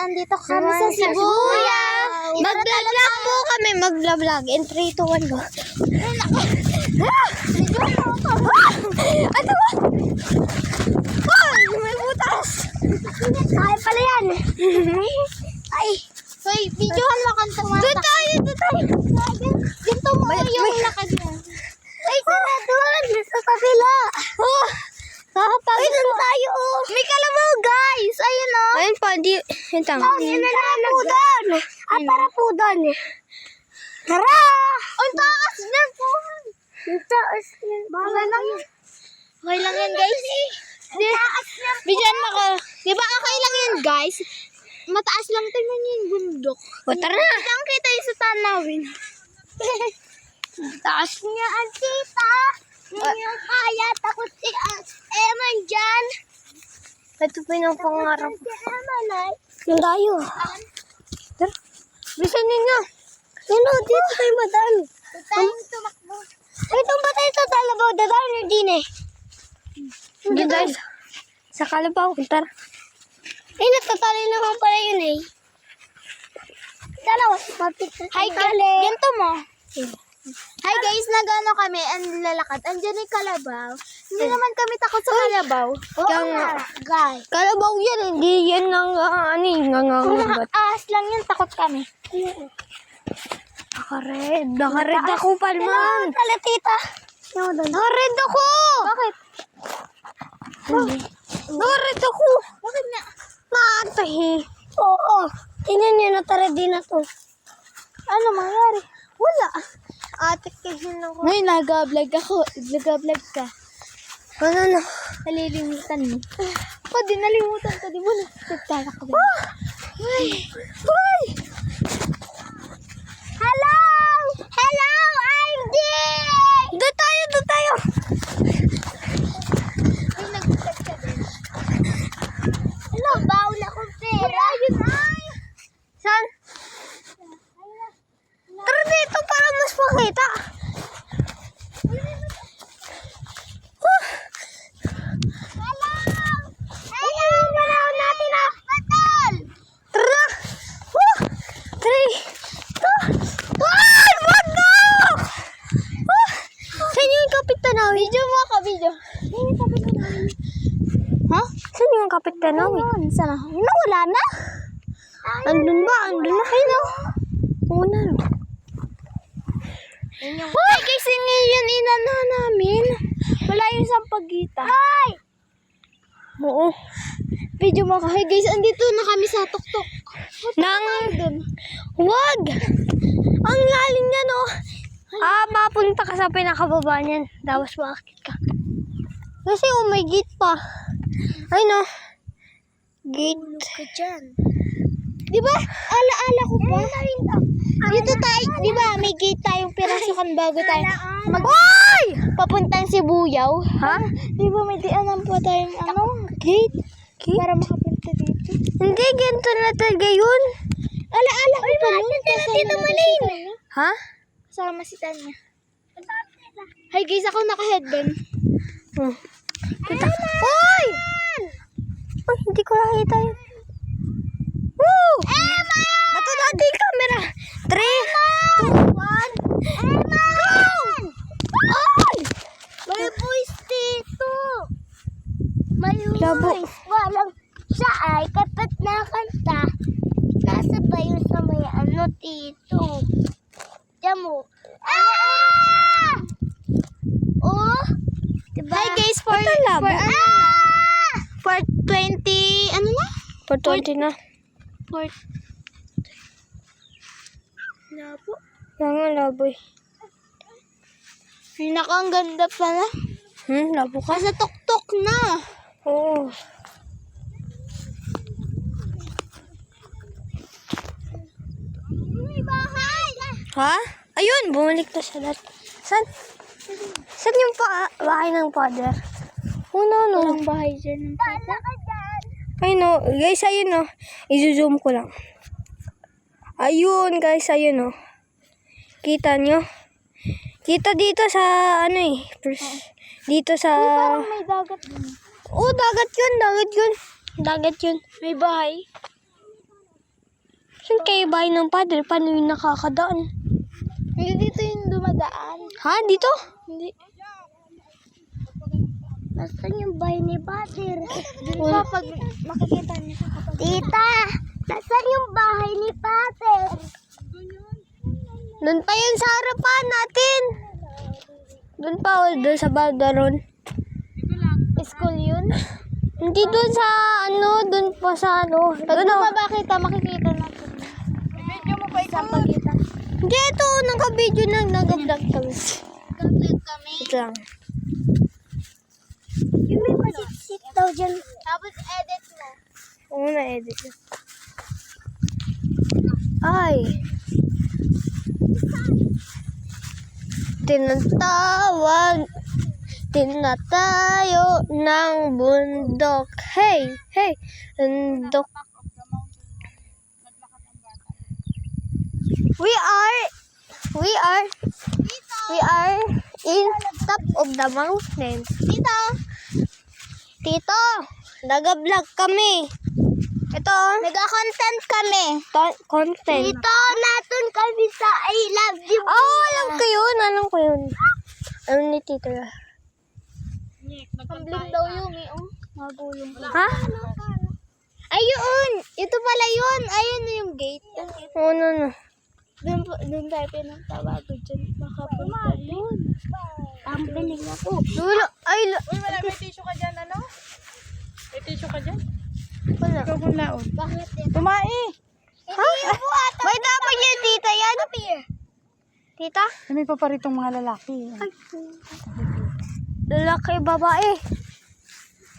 andito kami sa Sibuyaw. Mag-vlog po kami, mag-vlog. In 3, 2, 1, go. Ano ba? Ay, may butas. Ay, pala yan. Ay. Hoy, videohan mo kang tumatak. Doon tayo. Dito mo yung lakad mo. Ay, sila doon. Sa kabila. Oh, Ay, doon tayo. May kalabaw, guys. Ayun o. ayun pa, di. Ito. Tara po doon. Tara po doon. Tara! Ang taas niyan po. Ang taas niyan. Okay lang yan. Okay lang yan, guys. Ang taas niyan po. Bigyan mo ko. Di ba okay lang yan, guys? Mataas lang tingnan niyo yung bundok. O, tara na. Saan kita yung sa tanawin? Taas niya ang tita. Hindi yung kaya. Takot si Eman dyan. Ito pa yung pangarap. Si Eman ay. Yung tayo. Tara. Bisan ninyo. Ano, dito tayo madami. Tayong tumakbo. Itong ba tayo sa talabaw? Dadaan yung din eh. Hindi tayo. Sa kalabaw. Tara. Ay, natatali naman pala yun eh. Dalawa. Hi, ganito mo. Hi guys, nagano kami, ang lalakad. Andiyan yung kalabaw. Hindi naman kami takot sa kalabaw. Kaya nga. Guys. Kalabaw yan. Hindi yan ng nangangabat. Ahas lang yun, takot kami. Nakared. Nakared ako, Palman. Tala, tita. Nakared ako. Bakit? Nakared ako. Bakit nga? Nakatahi. Oo. Tingnan niyo, natara din na to. Ano mangyari? Wala. Ate, kasi ako. Ngayon, nag-vlog ako. Nag-vlog ka. Ano na? Nalilimutan mo. Pa, di nalimutan ka. Di mo nagtagtala ka ba? Ay! Ay! Hello! Hello, RD! Doon tayo, doon tayo. Ay, nagtag ka din. Hello, bawal akong pera. Ayun ay! Saan? Tara dito para mas makita. Hello! Hello! Ganaw natin ang patol! Tara na. 3, 2, 1! Wag na! Saan yung kapitan namin? Video mo ako, video. Hindi ka video namin. Ha? Saan yung kapitan namin? Sana? Nawala na? Andun ba? Andun na. Ay, no. Una. Hoy, kasi ngayon inano namin. Wala yung sampagita. Ay! Oo. Video mo ako. Hey guys, andito na kami sa tuktok. Nang... Doon. Wag! Ang lalim niya, no? Mapunta ka sa pinakababa niyan. Tapos makakit ka. Kasi may gate pa. Ay, no. Gate. Tulog ka dyan. Diba? Ala-ala ko pa. Dito tayo, diba? May gate tayong pirasukan bago tayo Hoy! papuntang Sibuyaw. Ha? Diba may dianan pa tayong gate? Para makapunta dito. Hindi, ganito na talaga yun. Ala-ala ko pa nun. Dito malin. Ha? Kasama si Tanya. Hi guys, ako naka-headband. Hmm. Kita. Hoy! Ay, hindi ko nakita yun. Woo! Emma! Bato natin yung camera. 3, 2, 1. Eman! Ay! May voice dito. May Labo. voice. Walang siya ay kapit na kanta. Nasa ba yun sa may ano dito? Diyan mo. Ah! Oh! Diba? Hi guys, for labo? for 20, ano na? For 20 na. For labo. Yan nga, laboy. Ay, naku, ang ganda pala. Labo ka? Nasa tuktok na. Oo. May bahay. Ha? Ayun, bumalik na siya lahat. Saan? Saan yung bahay ng father? Oh, no. Walang bahay dyan. Tala ka dyan. Ay, no. Guys, ayun, no. I-zoom ko lang. Ayun, guys, ayun, no. Kita nyo? Kita dito sa, ano eh. Dito sa... Parang may dagat dun. Oh, dagat yun. Dagat yun. May bahay. Saan kayo bahay ng padre? Paano yung nakakadaan? Hindi dito yung dumadaan. Ha? Dito? Hindi. Nasaan yung bahay ni Pater? Wala. Pag makikita niyo sa kapag... Tita! Nasaan yung bahay ni Pater? Doon pa yun sa harapan natin. Doon pa, doon sa Baldaron. School yun? Hindi doon sa, doon pa sa, Pag ano. bumaba kita, makikita natin. Video mo pa ikaw. Pagkita. Hindi, ito, naka-video na, nag-vlog kami. Complete kami. Ito lang. Yung may pasit-sit daw dyan. Tapos edit mo. Oo, na-edit na. Ay. Tinatayo ng bundok. Hey, hey, bundok. We are in top of the mountain. Tito, nag-vlog kami. Ito, Nag-content kami. content. Dito natin kami sa I Love You. Oh, alam ko yun. Alam ni Tito. Hambling daw yun eh. Oh. Magulong. Ha? Ayun! Ito pala yun. Ayun na yung gate. Oo, no. Doon tayo pinagtawago dyan. Makapunta doon. Tumbling ako. Dulo. Ay, Uy, wala. May tissue ka dyan, ano? May tissue ka dyan? wala. Ikaw kung laon. Bakit eh? Tumai! Ha? May dapat yan, tita yan. Tita? May paparitong mga lalaki. Lalaki, babae.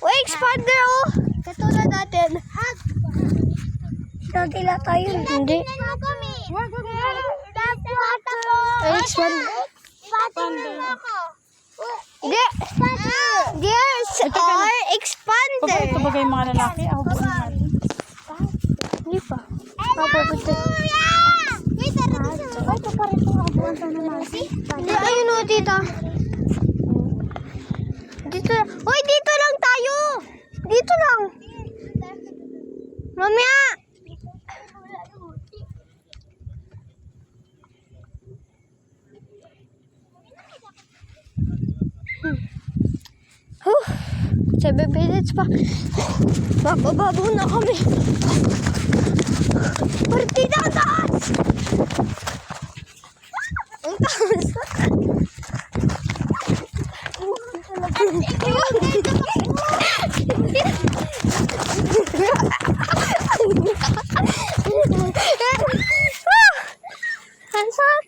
Uy, expander, oh. Katulad natin. Nagila tayo. Hindi. Ano kami? Wag. Dapat ako. Ay, expander. Expander ako. Hindi. There's our expander. Paparito ba kayo mga lalaki? Ako ba naman? Hindi pa. Papapunta. Wait, tara dito. Ay, paparito ako. Buwan pa naman. Hindi, ayun, oh, tita. Dito lang. Uy, dito lang tayo. Dito lang. Mamaya. Huh. 7 minutes pa. Bababo na kami. Partida ang taas. Ang taas. Hansan.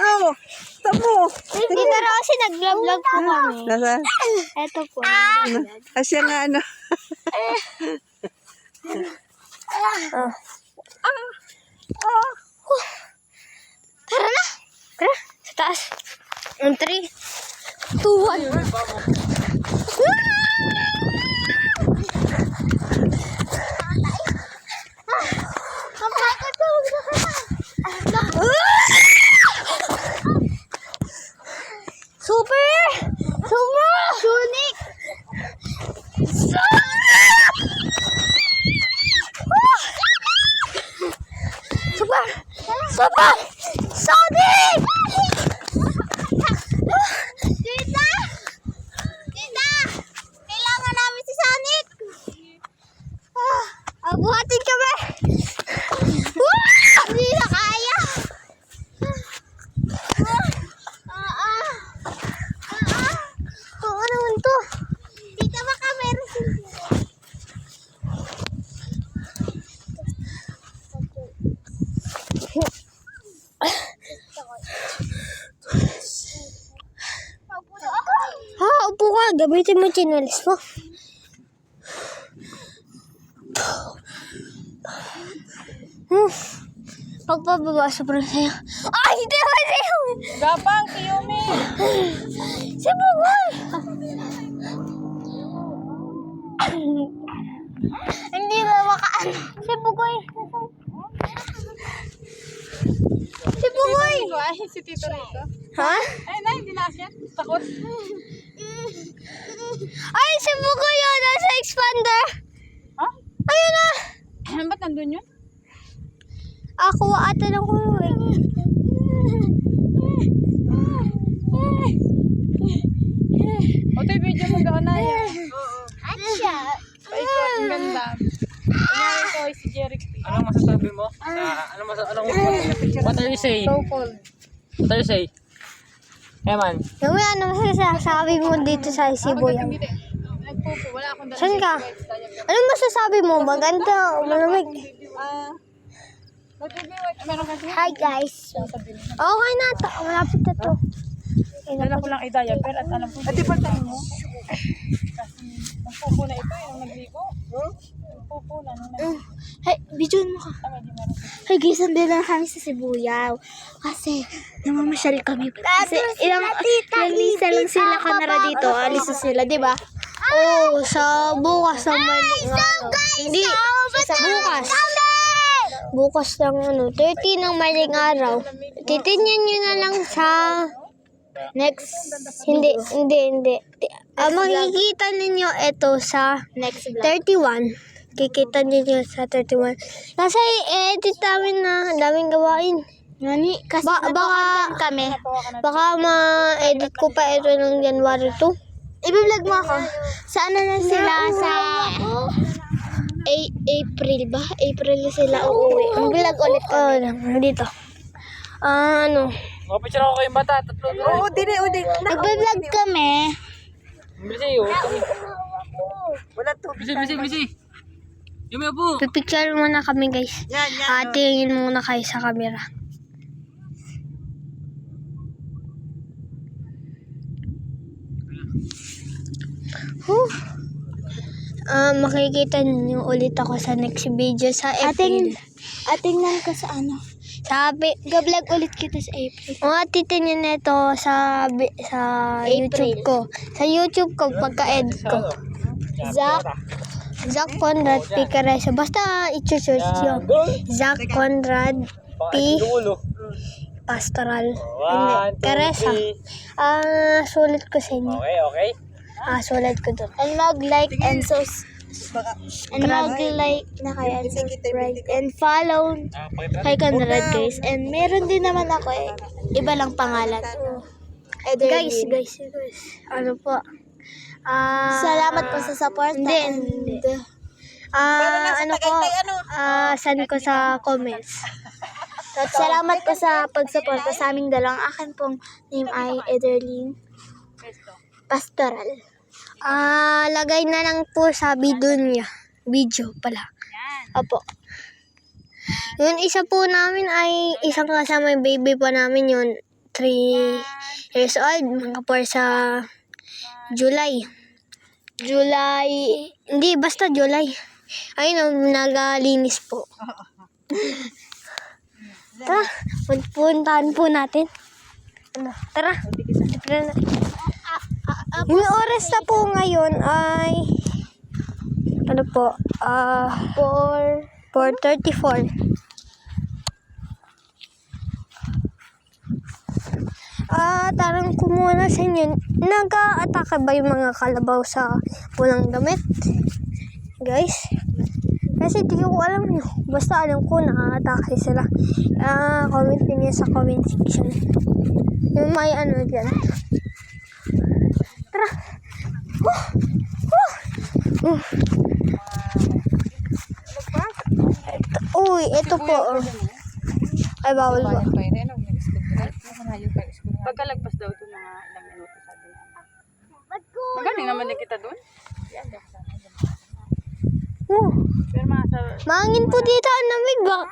Oh, tamo. Hindi na raw kasi nag-vlog po kami. Nasaan? Eto po. Asya nga ano. Tara na. Tara. Sa taas. 3, 2, 1. Super! Super! Sonic! Super! Super! Sonic! Tita! Tita! Kailangan namin si Sonic! Abuhatin kami! Hindi na kaya! Oo naman to. Tita, baka meron si... Ha, upo ka. Gamitin mo yung chinelis mo. Pagpababa, sobrang saya. Ay, hindi ba sa'yo? Gapang, Kiyumi. Si Bugoy! Hindi na makaano. Si Bugoy. Si Bugoy! Ay, si Tito Rico. Ha? Ay, na, hindi na siya. Takot. Ay, si Buko yun! Nasa expander! Ha? Ayun na! Ba't nandun yun? Ako ata ng kulay. O, tayo video mo doon na yan. Acha. Paikot, ang ganda. Kunyari ko, si Jeric. Anong masasabi mo? What are you say? So cold. What are you say? Eman. Yung may ano masasabi mo dito sa Cebu yan? Hindi. Nagpupo, wala akong dala. Saan ka? Anong masasabi mo? Maganda o malamig? Meron kasi. Hi guys. Okay na ito. Malapit na to. Dala ko lang idaya, pero at alam ko. At di pa tayo mo? Kasi nagpupo na ito, yung nagligo. Nagpupo na. Hey, video mo ka. Hey guys, nandun na kami sa Sibuyao. Kasi, namamasyal kami. Kasi, ilang isa lang sila kanara dito. Alis na sila, di ba? Oo, sa bukas ng Maling Araw. Hindi, sa bukas. Bukas ng 30 ng Maling Araw. Titingnan nyo na lang sa... Next Hindi. Makikita ninyo ito sa next vlog. 31. Kikita ninyo sa 31. Kasi edit namin na daming gawain. Nani? Kasi Baka kami. ma-edit ko pa ito ng January 2. I-vlog mo ako. Sa ano na sila? Sa April ba? April na sila uuwi. Ang vlog ulit kami. Dito. Ano? Mga picture ako kayong bata. Tatlo doon. Oo, dili. Nag-vlog kami. Bisi, oh. Wala to. Bisi. Yung may po. Pipicture muna kami guys. Yan. Tingin muna kayo sa camera. Makikita ninyo ulit ako sa next video sa April. Atingnan ka sa ano. Sabi, Ga-vlog ulit kita sa April. titingnan nito sa YouTube ko. Sa YouTube ko pagka-edit ko. Zach Conrad P. Caresa. Basta i-search yun. Zach Conrad P. Pastoral. Hindi, Caresa. Sulat ko sa inyo. Okay. Sulat ko doon. And mag-like and mag-like na kayo and subscribe and follow kay Conrad guys. And meron din naman ako iba lang pangalan. Guys. Ano po? Salamat po sa support. Hindi. Ano po? Send ko sa comments. Salamat po sa pagsuporta sa aming dalawang. Akin pong name ay Ederlyn Pastoral. Lagay na lang po sa video niya. Video pala. Opo. Yung isa po namin ay isang kasama yung baby pa namin yun. 3 years old. Mga po sa July. Hindi, basta July. Ayun, nagalinis po. Tara, puntahan po natin. Tara. Yung oras na po ngayon ay 4:34. Tarang ko muna sa inyo. Nag-a-atake ba yung mga kalabaw sa pulang damit? Guys? Kasi di ko alam yun. Basta alam ko na-atake sila. Comment niyo sa comment section. Yung may ano dyan. Tara. Uy, ito po. Ay, bawal ba? Pagkalagpas daw ito mga ilang minuto sabi niya. Magaling naman din kita doon. Pero Mangin po dito ang lamig ba?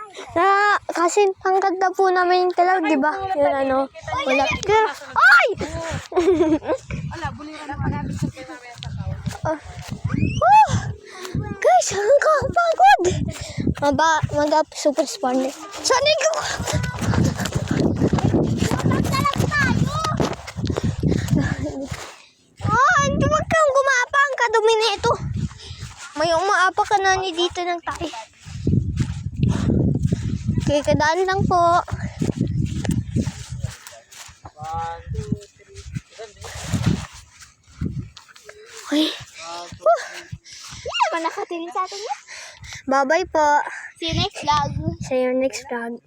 Kasi ang ganda po namin yung talaw, di ba? Yun ano, wala. Ay! ala, buliran na panabit sa pinamaya sa kao. Guys, ang kapagod! Super spawner. Sanay ko! Hindi wag kang gumapa ang kadumi na ito. May umaapa ka na ni dito ng tayo. Okay, kadaan lang po. Okay. Hindi naman nakatingin sa atin yan. Bye-bye po. See you next vlog. See you next vlog.